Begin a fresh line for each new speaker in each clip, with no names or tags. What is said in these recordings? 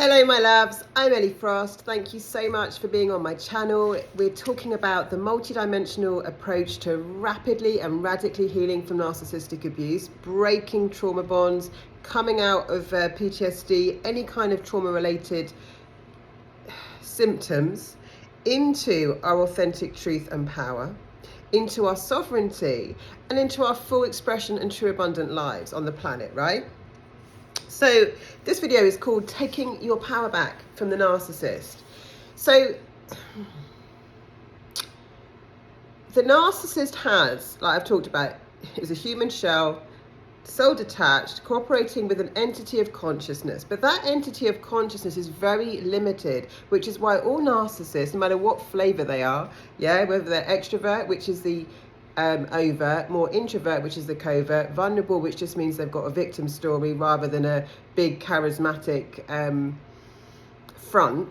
Hello my loves, I'm Ellie Frost. Thank you so much for being on my channel. We're talking about the multidimensional approach to rapidly and radically healing from narcissistic abuse, breaking trauma bonds, coming out of PTSD, any kind of trauma related symptoms, into our authentic truth and power, into our sovereignty, and into our full expression and true abundant lives on the planet, right? So this video is called Taking Your Power Back from the Narcissist. So the narcissist has, like I've talked about, is a human shell, soul detached, cooperating with an entity of consciousness. But that entity of consciousness is very limited, which is why all narcissists, no matter what flavor they are, whether they're extrovert, which is the overt, more introvert, which is the covert, vulnerable, which just means they've got a victim story rather than a big charismatic front.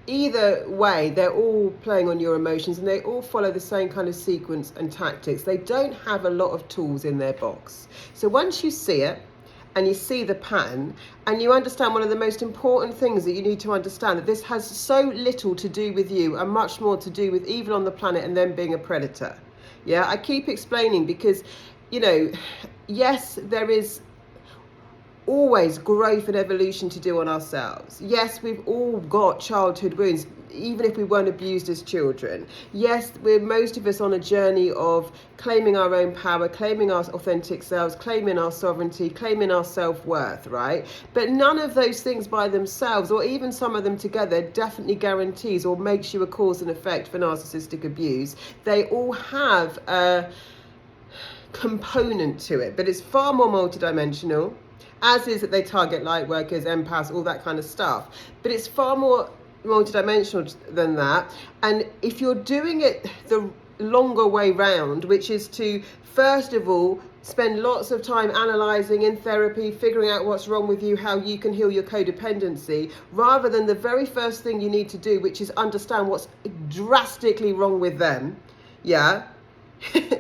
Either way, they're all playing on your emotions and they all follow the same kind of sequence and tactics. They don't have a lot of tools in their box. So once you see it, and you see the pattern, and you understand one of the most important things that you need to understand, that this has so little to do with you and much more to do with evil on the planet and them being a predator. Yeah, I keep explaining because, you know, yes, there is always growth and evolution to do on ourselves. Yes, we've all got childhood wounds, even if we weren't abused as children. Yes, we're most of us on a journey of claiming our own power, claiming our authentic selves, claiming our sovereignty, claiming our self-worth, right? But none of those things by themselves, or even some of them together, definitely guarantees or makes you a cause and effect for narcissistic abuse. They all have a component to it, but it's far more multidimensional, as is that they target light workers, empaths, all that kind of stuff. But it's far more multidimensional than that. And if you're doing it the longer way round, which is to, first of all, spend lots of time analysing in therapy, figuring out what's wrong with you, how you can heal your codependency, rather than the very first thing you need to do, which is understand what's drastically wrong with them,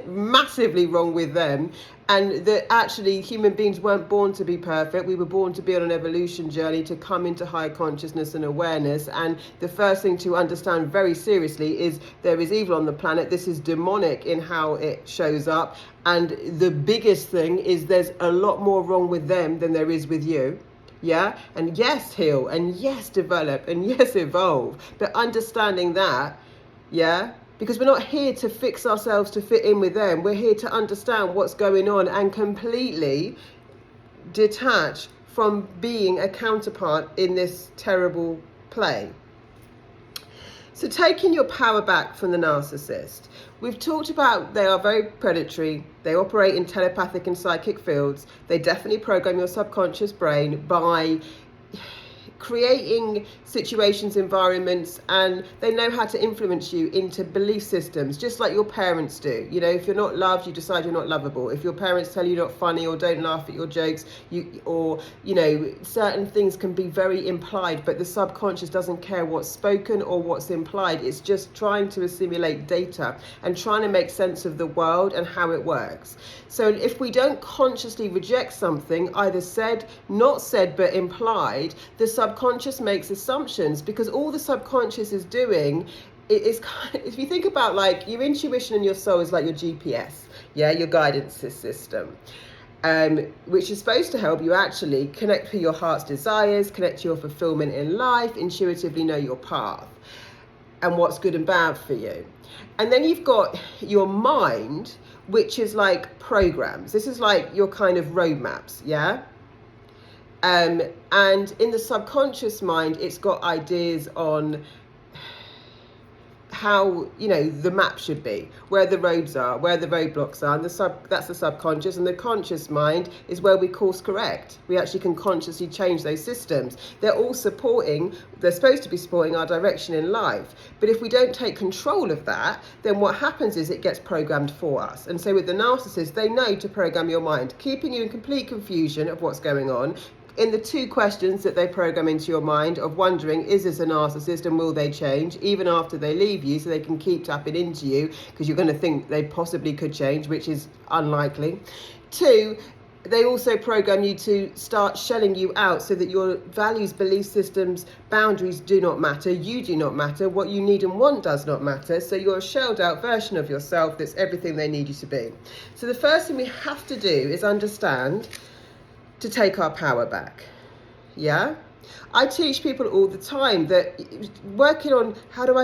massively wrong with them, and that actually human beings weren't born to be perfect. We were born to be on an evolution journey to come into higher consciousness and awareness. And the first thing to understand very seriously is there is evil on the planet. This is demonic in how it shows up. And the biggest thing is there's a lot more wrong with them than there is with you. Yeah, and yes, heal, and yes, develop, and yes, evolve. But understanding that, because we're not here to fix ourselves to fit in with them. We're here to understand what's going on and completely detach from being a counterpart in this terrible play. So taking your power back from the narcissist. We've talked about they are very predatory. They operate in telepathic and psychic fields. They definitely program your subconscious brain by creating situations, environments, and they know how to influence you into belief systems, just like your parents do. You know, if you're not loved, you decide you're not lovable. If your parents tell you you're not funny or don't laugh at your jokes, certain things can be very implied, but the subconscious doesn't care what's spoken or what's implied. It's just trying to assimilate data and trying to make sense of the world and how it works. So if we don't consciously reject something, either said, not said, but implied, the subconscious makes assumptions, because all the subconscious is doing is kind of, if you think about, like, your intuition and your soul is like your GPS, your guidance system, which is supposed to help you actually connect with your heart's desires, connect to your fulfillment in life, intuitively know your path and what's good and bad for you. And then you've got your mind, which is like programs. This is like your kind of roadmaps, and in the subconscious mind, it's got ideas on how, the map should be, where the roads are, where the roadblocks are, and that's the subconscious. And the conscious mind is where we course correct. We actually can consciously change those systems. They're supposed to be supporting our direction in life. But if we don't take control of that, then what happens is it gets programmed for us. And so with the narcissist, they know to program your mind, keeping you in complete confusion of what's going on, in the two questions that they program into your mind of wondering, is this a narcissist and will they change even after they leave you, so they can keep tapping into you because you're going to think they possibly could change, which is unlikely. Two, they also program you to start shelling you out so that your values, belief systems, boundaries do not matter. You do not matter. What you need and want does not matter. So you're a shelled out version of yourself that's everything they need you to be. So the first thing we have to do is understand to take our power back. Yeah? I teach people all the time that working on how do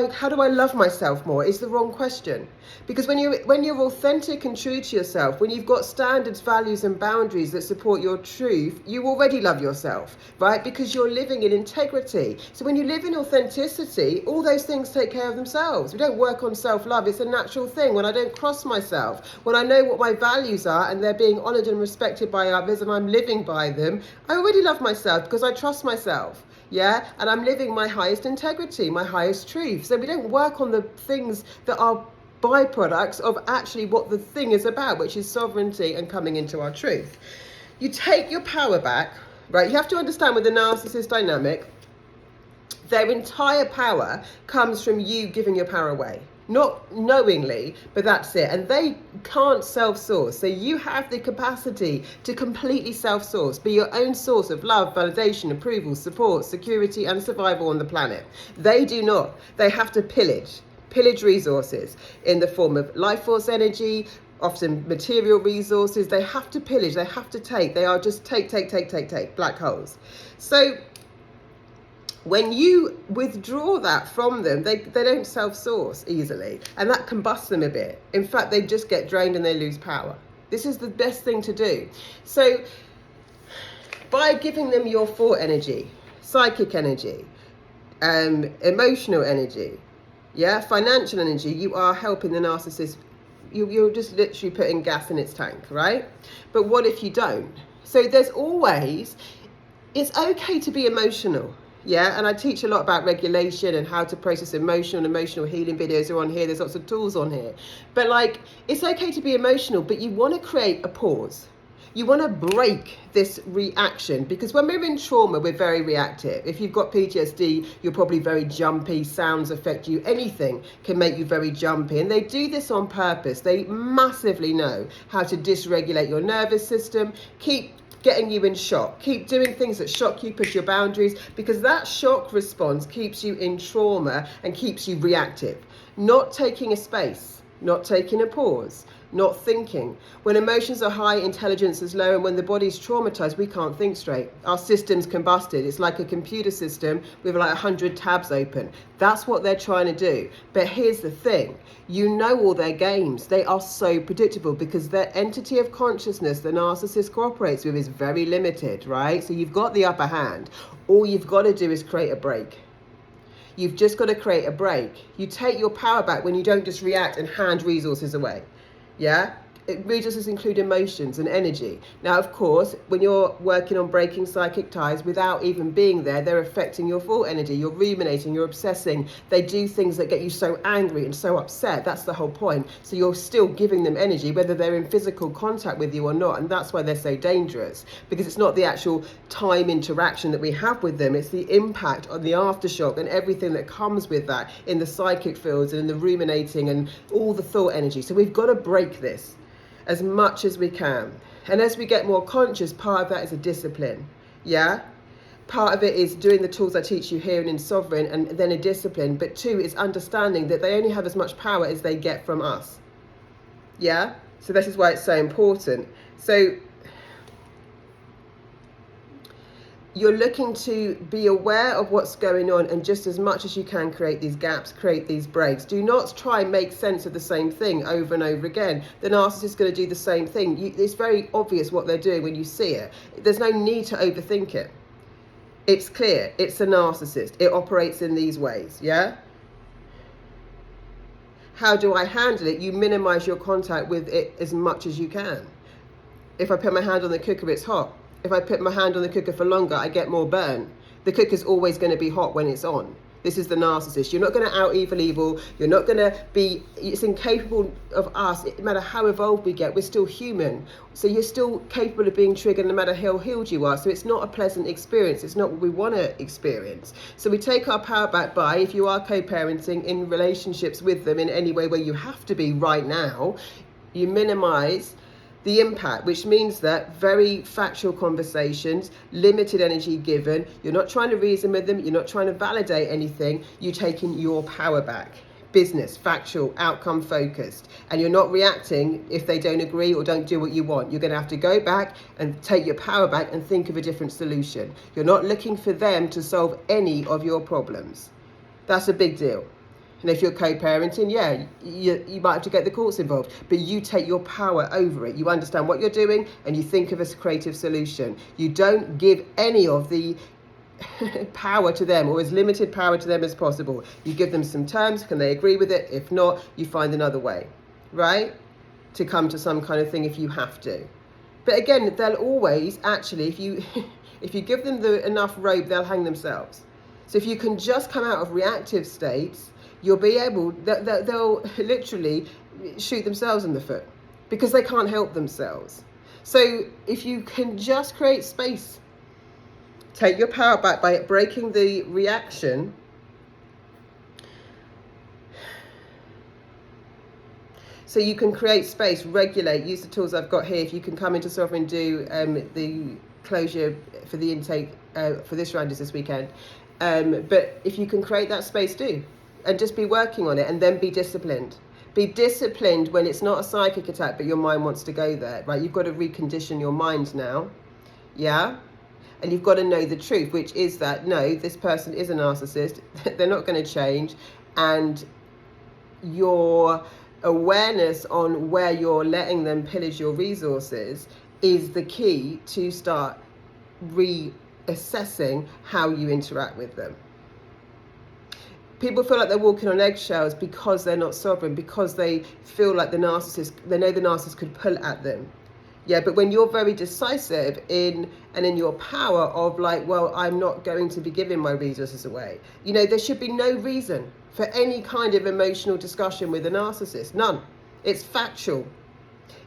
I love myself more is the wrong question. Because when you're authentic and true to yourself, when you've got standards, values and boundaries that support your truth, you already love yourself, right? Because you're living in integrity. So when you live in authenticity, all those things take care of themselves. We don't work on self-love. It's a natural thing. When I don't cross myself, when I know what my values are and they're being honored and respected by others and I'm living by them, I already love myself because I trust myself. Yeah, and I'm living my highest integrity, my highest truth. So we don't work on the things that are byproducts of actually what the thing is about, which is sovereignty and coming into our truth. You take your power back, right? You have to understand with the narcissist dynamic, their entire power comes from you giving your power away. Not knowingly, but that's it. And they can't self-source. So you have the capacity to completely self-source, be your own source of love, validation, approval, support, security, and survival on the planet. They do not. They have to pillage resources in the form of life force energy, often material resources. They have to pillage, they have to take. They are just take, black holes. So when you withdraw that from them, they don't self-source easily, and that combusts them a bit. In fact, they just get drained and they lose power. This is the best thing to do. So by giving them your thought energy, psychic energy, emotional energy, yeah, financial energy, you are helping the narcissist. You're just literally putting gas in its tank, right? But what if you don't? So there's always, it's okay to be emotional. Yeah, and I teach a lot about regulation and how to process emotional healing videos are on here. There's lots of tools on here. But like, it's okay to be emotional, but you want to create a pause. You want to break this reaction, because when we're in trauma, we're very reactive. If you've got PTSD, you're probably very jumpy. Sounds affect you. Anything can make you very jumpy. And they do this on purpose. They massively know how to dysregulate your nervous system, keep getting you in shock, keep doing things that shock you, push your boundaries, because that shock response keeps you in trauma and keeps you reactive, not taking a space, not taking a pause, not thinking. When emotions are high, intelligence is low, and when the body's traumatized, we can't think straight. Our system's combusted. It's like a computer system with like 100 tabs open. That's what they're trying to do. But here's the thing. You know all their games. They are so predictable because their entity of consciousness the narcissist cooperates with is very limited, right? So you've got the upper hand. All you've got to do is create a break. You've just got to create a break. You take your power back when you don't just react and hand resources away. Yeah, resources include emotions and energy. Now, of course, when you're working on breaking psychic ties without even being there, they're affecting your thought energy. You're ruminating, you're obsessing. They do things that get you so angry and so upset. That's the whole point. So you're still giving them energy, whether they're in physical contact with you or not. And that's why they're so dangerous, because it's not the actual time interaction that we have with them. It's the impact on the aftershock and everything that comes with that in the psychic fields and in the ruminating and all the thought energy. So we've got to break this as much as we can. And as we get more conscious, part of that is a discipline. Yeah? Part of it is doing the tools I teach you here and in Sovereign, and then a discipline. But two is understanding that they only have as much power as they get from us. Yeah? So this is why it's so important. So you're looking to be aware of what's going on, and just as much as you can create these gaps, create these breaks. Do not try and make sense of the same thing over and over again. The narcissist is going to do the same thing. It's very obvious what they're doing when you see it. There's no need to overthink it. It's clear. It's a narcissist. It operates in these ways, yeah? How do I handle it? You minimize your contact with it as much as you can. If I put my hand on the cooker, it's hot. If I put my hand on the cooker for longer, I get more burn. The cooker's always going to be hot when it's on. This is the narcissist. You're not going to out evil. You're not going to be, it's incapable of us. No matter how evolved we get, we're still human. So you're still capable of being triggered no matter how healed you are. So it's not a pleasant experience. It's not what we want to experience. So we take our power back by, if you are co-parenting in relationships with them in any way where you have to be right now, you minimize The impact, which means that very factual conversations, limited energy given, you're not trying to reason with them, you're not trying to validate anything, you're taking your power back. Business, factual, outcome focused, and you're not reacting if they don't agree or don't do what you want. You're going to have to go back and take your power back and think of a different solution. You're not looking for them to solve any of your problems. That's a big deal. And if you're co-parenting, yeah, you might have to get the courts involved, but you take your power over it. You understand what you're doing and you think of a creative solution. You don't give any of the power to them, or as limited power to them as possible. You give them some terms. Can they agree with it? If not, you find another way, right? To come to some kind of thing if you have to. But again, they'll always actually, if you if you give them enough rope, they'll hang themselves. So if you can just come out of reactive states, you'll be able, they'll literally shoot themselves in the foot because they can't help themselves. So if you can just create space, take your power back by breaking the reaction, so you can create space, regulate, use the tools I've got here. If you can come into Sovereign, do the closure for the intake for this round is this weekend. But if you can create that space, do. And just be working on it, and then be disciplined. Be disciplined when it's not a psychic attack, but your mind wants to go there, right? You've got to recondition your mind now, yeah? And you've got to know the truth, which is that, no, this person is a narcissist. They're not going to change. And your awareness on where you're letting them pillage your resources is the key to start reassessing how you interact with them. People feel like they're walking on eggshells because they're not sovereign, because they feel like they know the narcissist could pull at them. Yeah, but when you're very decisive in your power of like, well, I'm not going to be giving my resources away. You know, there should be no reason for any kind of emotional discussion with a narcissist. None. It's factual.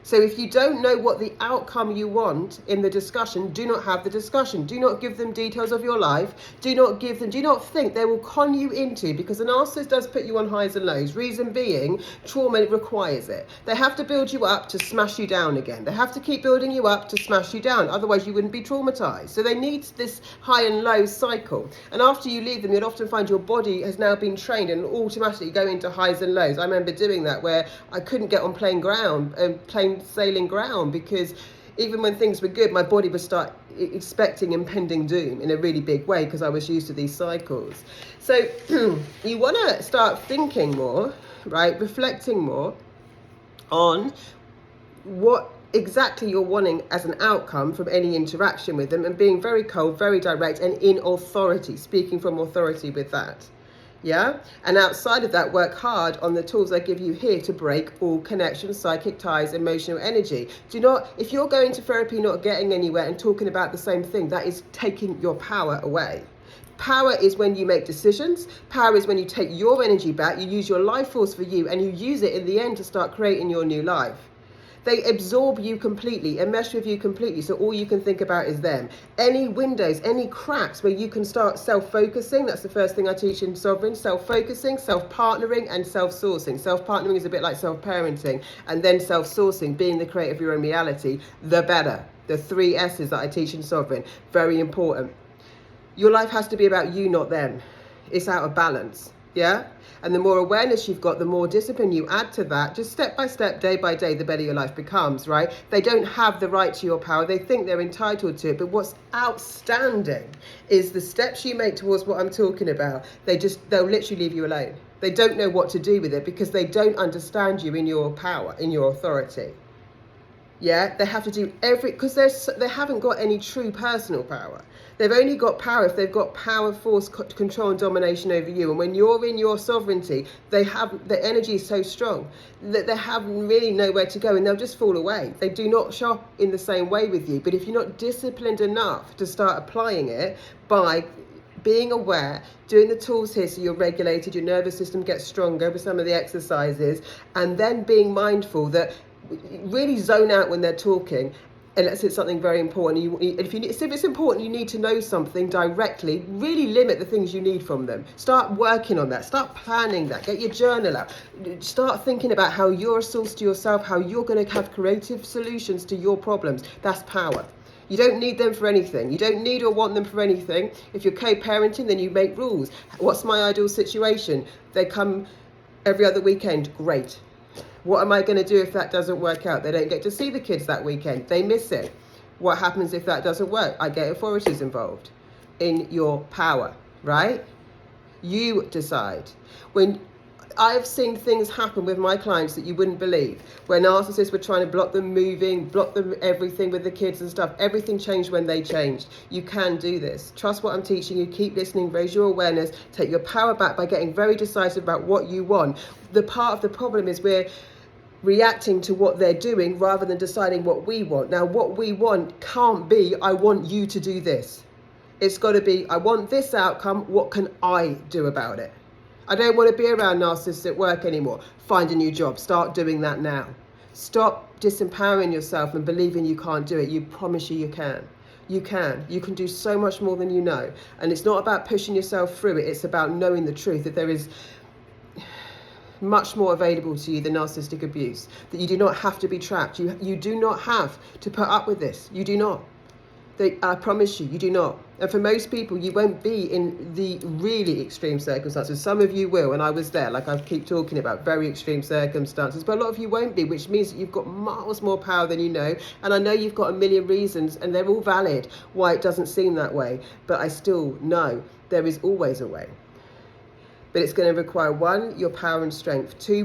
So if you don't know what the outcome you want in the discussion, do not have the discussion. Do not give them details of your life. Do not think they will con you into, because a narcissist does put you on highs and lows. Reason being, trauma requires it. They have to build you up to smash you down again. They have to keep building you up to smash you down. Otherwise you wouldn't be traumatized. So they need this high and low cycle. And after you leave them, you'll often find your body has now been trained and automatically go into highs and lows. I remember doing that where I couldn't get on plain sailing ground, because even when things were good, my body would start expecting impending doom in a really big way, because I was used to these cycles. So you want to start thinking more, right, reflecting more on what exactly you're wanting as an outcome from any interaction with them, and being very cold, very direct, and in authority, speaking from authority with that. Yeah, and outside of that, work hard on the tools I give you here to break all connections, psychic ties, emotional energy. Do not, if you're going to therapy not getting anywhere and talking about the same thing, that is taking your power away. Power is when you make decisions. Power is when you take your energy back, you use your life force for you, and you use it in the end to start creating your new life. They absorb you completely and mesh with you completely, so all you can think about is them. Any windows, any cracks where you can start self-focusing, that's the first thing I teach in Sovereign, self-focusing, self-partnering, and self-sourcing. Self-partnering is a bit like self-parenting, and then self-sourcing, being the creator of your own reality, the better. The 3 S's that I teach in Sovereign, very important. Your life has to be about you, not them. It's out of balance. Yeah? And the more awareness you've got, the more discipline you add to that, just step by step, day by day, the better your life becomes, right? They don't have the right to your power. They think they're entitled to it. But what's outstanding is the steps you make towards what I'm talking about. They'll literally leave you alone. They don't know what to do with it because they don't understand you in your power, in your authority. Yeah, they have to do because they haven't got any true personal power. They've only got power if they've got power, force, control and domination over you. And when you're in your sovereignty, the energy is so strong that they have really nowhere to go, and they'll just fall away. They do not shop in the same way with you. But if you're not disciplined enough to start applying it by being aware, doing the tools here so you're regulated, your nervous system gets stronger with some of the exercises, and then being mindful that really zone out when they're talking unless it's something very important. If it's important, you need to know something directly. Really limit the things you need from them. Start working on that. Start planning that. Get your journal out. Start thinking about how you're a source to yourself, how you're going to have creative solutions to your problems. That's power. You don't need them for anything. You don't need or want them for anything. If you're co-parenting, then you make rules. What's my ideal situation? They come every other weekend. Great. What am I going to do if that doesn't work out? They don't get to see the kids that weekend. They miss it. What happens if that doesn't work? I get authorities involved. In your power, right? You decide. When I've seen things happen with my clients that you wouldn't believe, where narcissists were trying to block them moving, block them everything with the kids and stuff. Everything changed when they changed. You can do this. Trust what I'm teaching you. Keep listening. Raise your awareness. Take your power back by getting very decisive about what you want. The part of the problem is we're reacting to what they're doing rather than deciding what we want. Now, what we want can't be, I want you to do this. It's got to be, I want this outcome. What can I do about it? I don't want to be around narcissists at work anymore. Find a new job. Start doing that now. Stop disempowering yourself and believing you can't do it. You promise you can. You can. You can do so much more than you know. And it's not about pushing yourself through it. It's about knowing the truth, that there is much more available to you than narcissistic abuse, that you do not have to be trapped. You do not have to put up with this. You do not. I promise you, you do not. And for most people, you won't be in the really extreme circumstances. Some of you will, and I was there, like I keep talking about, very extreme circumstances, but a lot of you won't be, which means that you've got miles more power than you know. And I know you've got a million reasons, and they're all valid, why it doesn't seem that way. But I still know there is always a way. But it's going to require, 1, your power and strength, 2,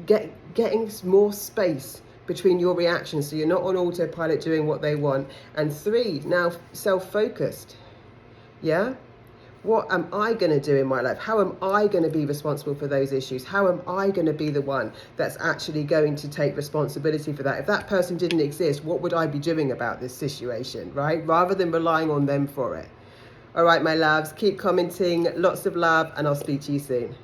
getting more space between your reactions so you're not on autopilot doing what they want, and 3, now self-focused. Yeah? What am I going to do in my life? How am I going to be responsible for those issues? How am I going to be the one that's actually going to take responsibility for that? If that person didn't exist, what would I be doing about this situation, right? Rather than relying on them for it. All right, my loves, keep commenting. Lots of love, and I'll speak to you soon.